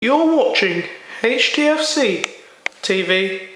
You're watching HDFC TV.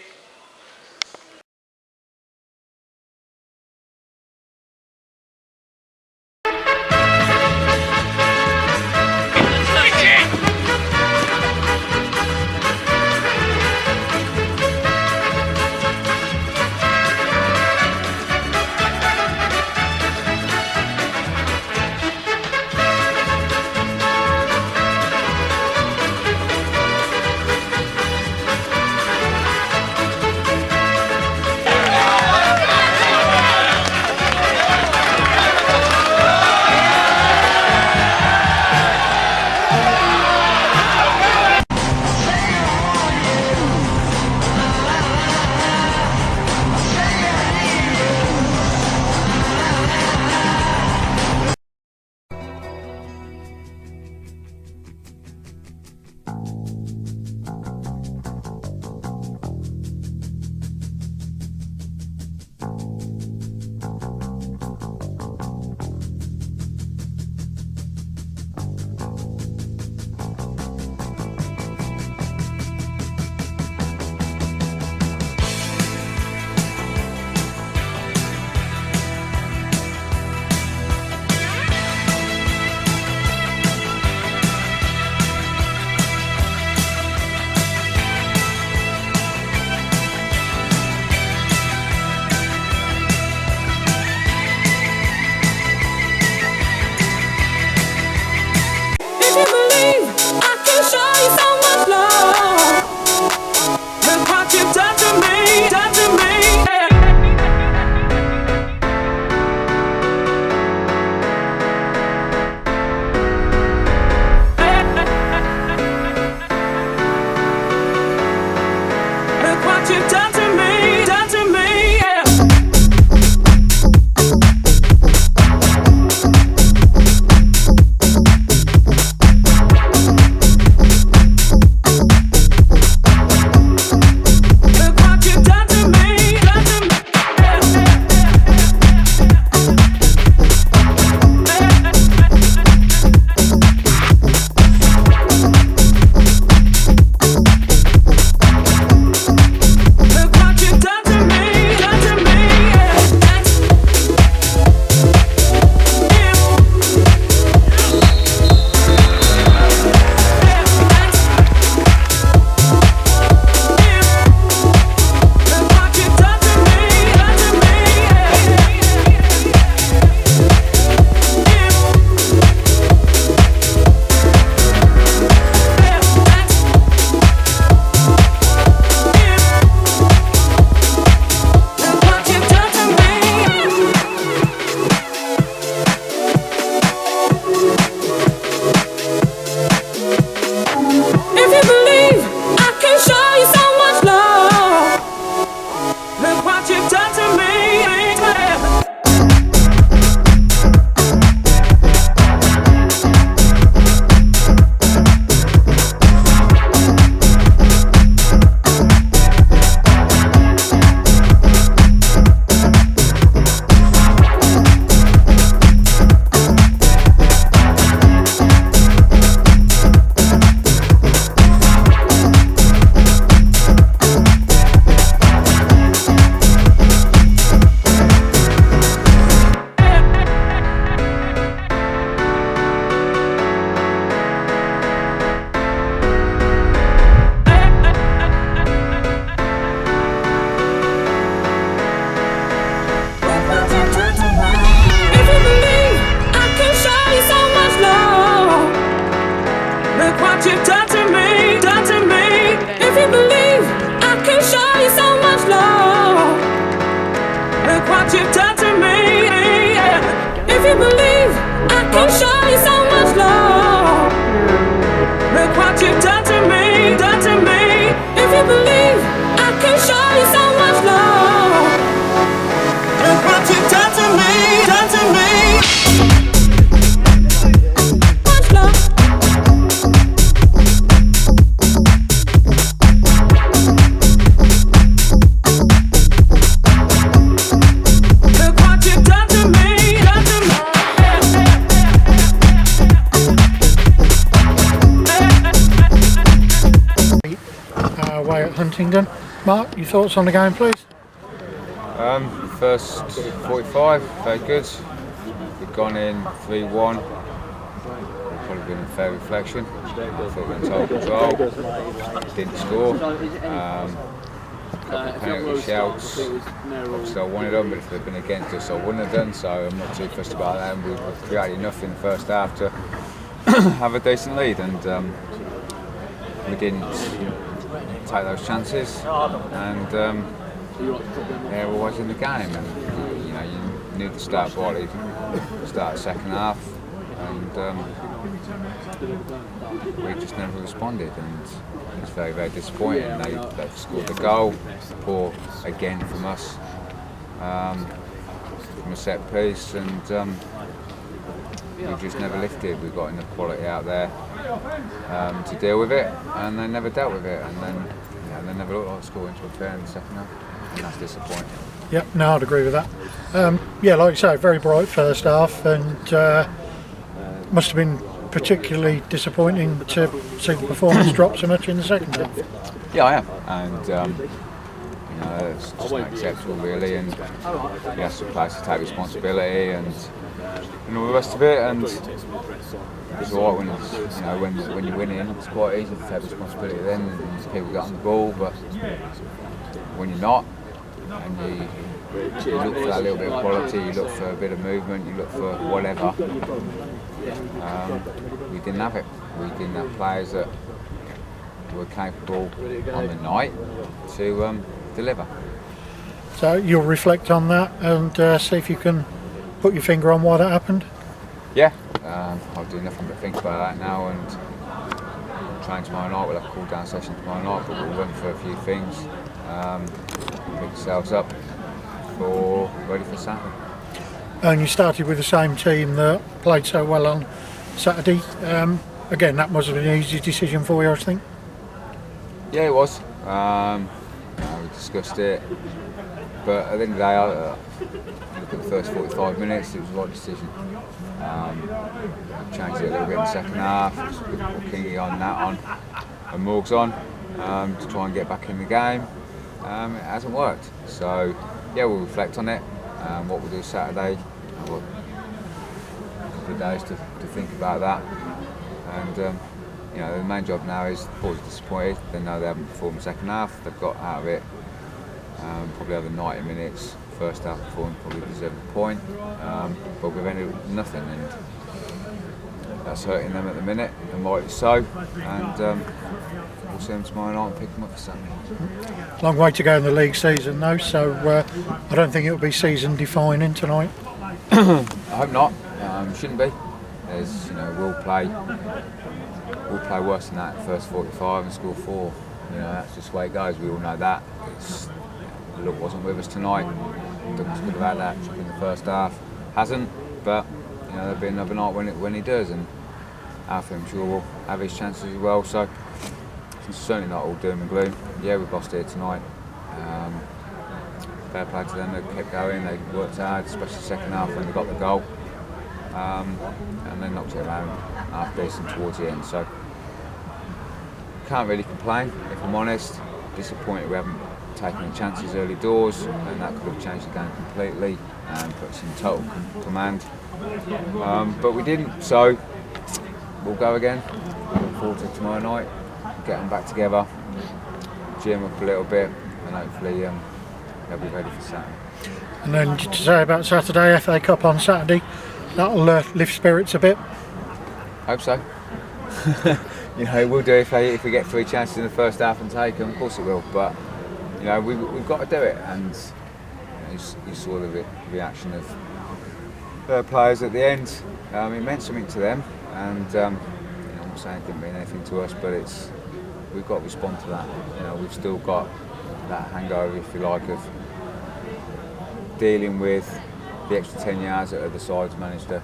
away at Huntingdon. Mark, your thoughts on the game, please? First 45, very good. We've gone in 3-1. Probably been a fair reflection. I thought we were in total control. Didn't score. Couple of penalty shouts. Obviously I wanted them, but if they'd been against us I wouldn't have done, so I'm not too fussed about that. And we created enough in the first half to have a decent lead, and we didn't take those chances, and we were always in the game, and you need to start brightly, start the second half, and we just never responded, and it's very, very disappointing. They've scored the goal, poor again from us, from a set piece, and we just never lifted. We've got enough quality out there to deal with it, and they never dealt with it, and then they never looked like scoring to a fair in the second half, and that's disappointing. Yep, no, I'd agree with that. Like you say, very bright first half, and must have been particularly disappointing to see the performance drop so much in the second half. Yeah, I am, and it's just not acceptable really, and he has to play to take responsibility and all the rest of it. And it's alright when you're winning, it's quite easy to take responsibility then, and people get on the ball, but when you're not, and you look for that little bit of quality, you look for a bit of movement, you look for whatever. We didn't have it. We didn't have players that were capable on the night to deliver. So you'll reflect on that and see if you can put your finger on why that happened? Yeah, I'll do nothing but think about that now, and train tomorrow night. We'll have a cool down session tomorrow night, but we'll run for a few things, pick ourselves up ready for Saturday. And you started with the same team that played so well on Saturday. Again, that must have been an easy decision for you, I think. Yeah, it was. We discussed it, but at the end of the day, look at the first 45 minutes, it was the right decision. Changed it a little bit in the second half, just put Kingy on, that on, and Morgs on, to try and get back in the game. It hasn't worked, so yeah, we'll reflect on it, what we'll do Saturday. I've got a couple of days to think about that, and the main job now is the boys are disappointed. They know they haven't performed the second half. They've got out of it probably over 90 minutes. First half performed, probably deserved a point, but we've ended with nothing, and that's hurting them at the minute, and rightly so. And we'll see them tomorrow night and pick them up for Saturday. Long way to go in the league season though, so I don't think it'll be season defining tonight. I hope not. Shouldn't be. There's, we'll play worse than that first 45 and score 4. That's just the way it goes. We all know that. The look wasn't with us tonight. Douglas could have had that trick in the first half. Hasn't, but there'll be another night when he does, and Alfie, I'm sure, will have his chances as well. So it's certainly not all doom and gloom. Yeah, we've lost here tonight. Fair play to them. They kept going. They worked hard, especially the second half when they got the goal, and then knocked it around half decent towards the end. So can't really complain, if I'm honest. Disappointed we haven't taken the chances early doors, and that could have changed the game completely and put us in total command. But we didn't, so we'll go again. Look forward to tomorrow night, get them back together, gym up a little bit, and hopefully they'll be ready for Saturday. And then to say about Saturday, FA Cup on Saturday, that'll lift spirits a bit. Hope so. It will do if we get 3 chances in the first half and take them. Of course it will, but we've got to do it. And you saw the reaction of the players at the end. It meant something to them, and I'm not saying it didn't mean anything to us, but we've got to respond to that. We've still got that hangover, if you like, of dealing with the extra 10 yards that other sides managed to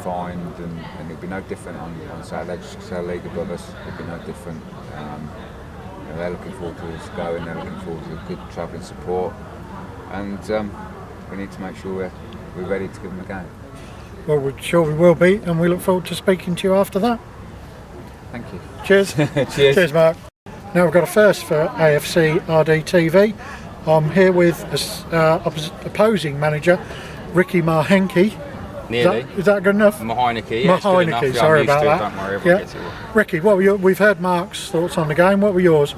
find, and it'd be no different on Saturday. Just because they're a league above us, it'd be no different. They're looking forward to us going, they're looking forward to good travelling support, and we need to make sure we're ready to give them a game. Well, we're sure we will be, and we look forward to speaking to you after that. Thank you. Cheers. Cheers. Cheers, Mark. Now we've got a first for AFC RD TV. I'm here with opposing manager Ricky Mahenke. Nearly. Is that good enough? Maheineke, yeah, it's good enough. Yeah, sorry I'm used about to it, that. don't worry, everyone gets it all. Ricky, we've heard Mark's thoughts on the game. What were yours?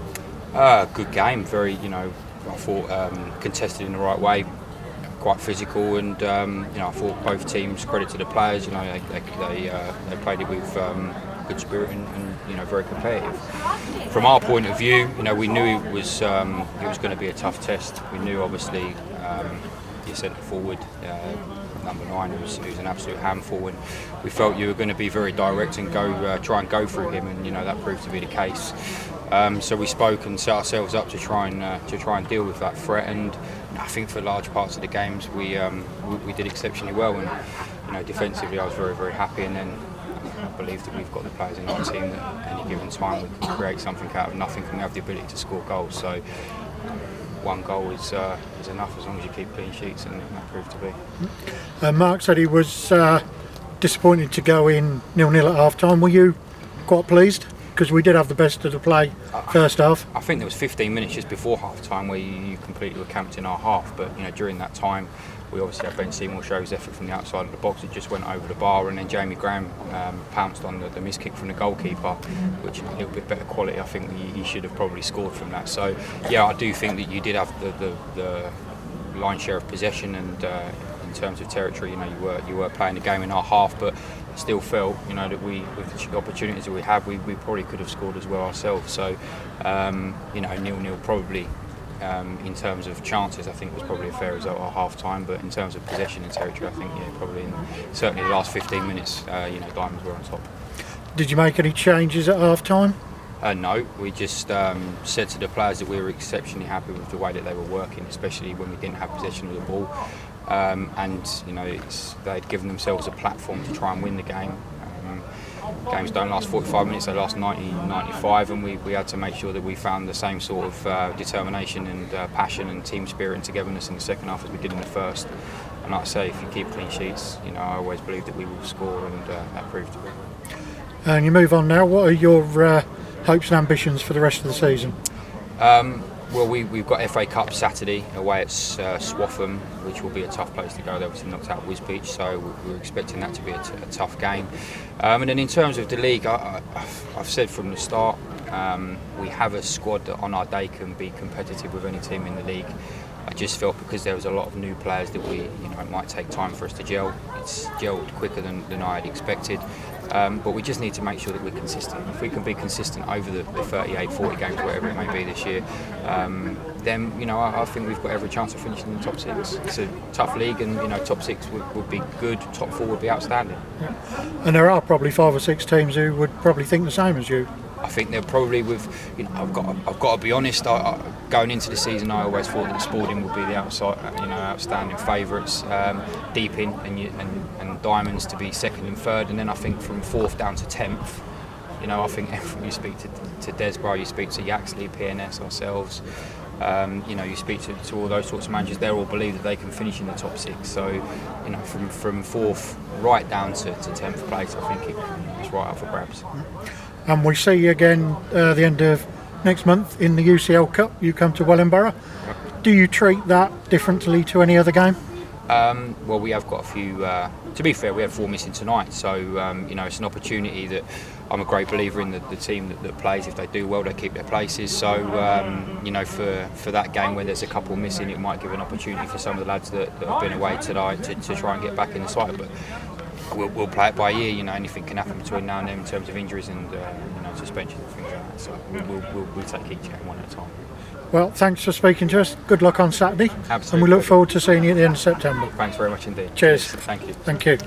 Good game, very, I thought contested in the right way, quite physical, and I thought both teams, credit to the players, they played it with good spirit and very competitive. From our point of view, we knew it was going to be a tough test. We knew obviously your centre forward, number 9, who's an absolute handful, and we felt you were going to be very direct and try and go through him, and that proved to be the case. So we spoke and set ourselves up to try and deal with that threat, and I think for large parts of the games we did exceptionally well, and defensively I was very, very happy, and then I believe that we've got the players in our team that at any given time we can create something out of nothing, and we have the ability to score goals. So one goal is enough as long as you keep clean sheets, and that proved to be. Mark said he was disappointed to go in 0-0 at half time. Were you quite pleased? Because we did have the best of the play first half. I think there was 15 minutes just before half time where you completely were camped in our half, but during that time we obviously had Ben Seymour show his effort from the outside of the box. It just went over the bar, and then Jamie Graham pounced on the miss kick from the goalkeeper, which a little bit better quality. I think he should have probably scored from that. So yeah, I do think that you did have the lion's share of possession, and in terms of territory, you were playing the game in our half, but I still felt that with the opportunities that we had, we probably could have scored as well ourselves. So 0-0 probably. In terms of chances, I think it was probably a fair result at half time, but in terms of possession and territory, I think probably certainly the last 15 minutes, Diamonds were on top. Did you make any changes at half time? No, we just said to the players that we were exceptionally happy with the way that they were working, especially when we didn't have possession of the ball, and they'd given themselves a platform to try and win the game. Games don't last 45 minutes, they last 90, 95, and we had to make sure that we found the same sort of determination and passion and team spirit and togetherness in the second half as we did in the first. And like I say, if you keep clean sheets, I always believe that we will score, and that proved to be. And you move on now, what are your hopes and ambitions for the rest of the season? Well, we've got FA Cup Saturday away at Swaffham, which will be a tough place to go. They obviously knocked out Wisbeach, so we're expecting that to be a tough game. And then in terms of the league, I've said from the start, we have a squad that on our day can be competitive with any team in the league. I just felt because there was a lot of new players that it might take time for us to gel. It's gelled quicker than I had expected. But we just need to make sure that we're consistent. If we can be consistent over the 38, 40 games, whatever it may be this year, then I think we've got every chance of finishing in the top 6. It's a tough league, and top 6 would be good, top 4 would be outstanding. Yeah. And there are probably 5 or 6 teams who would probably think the same as you. I think they're probably I've got to be honest. Going into the season, I always thought that Sporting would be the outstanding favourites, deep in, and Diamonds to be second and third, and then I think from 4th down to 10th. I think you speak to Desborough, you speak to Yaxley, PNS, ourselves. You speak to all those sorts of managers. They all believe that they can finish in the top 6. So, from 4th right down to 10th place, I think it's right up for grabs. And we see you again the end of next month in the UCL Cup. You come to Wellingborough. Do you treat that differently to any other game? Well, we have got a few. To be fair, we had 4 missing tonight, so it's an opportunity that I'm a great believer in the team that plays. If they do well, they keep their places. So for that game where there's a couple missing, it might give an opportunity for some of the lads that have been away tonight to try and get back in the side. But we'll play it by ear. Anything can happen between now and then in terms of injuries and suspensions and things like that. So we'll take each game one at a time. Well, thanks for speaking to us. Good luck on Saturday. Absolutely. And we look forward to seeing you at the end of September. Thanks very much indeed. Cheers. Thank you. Thank you.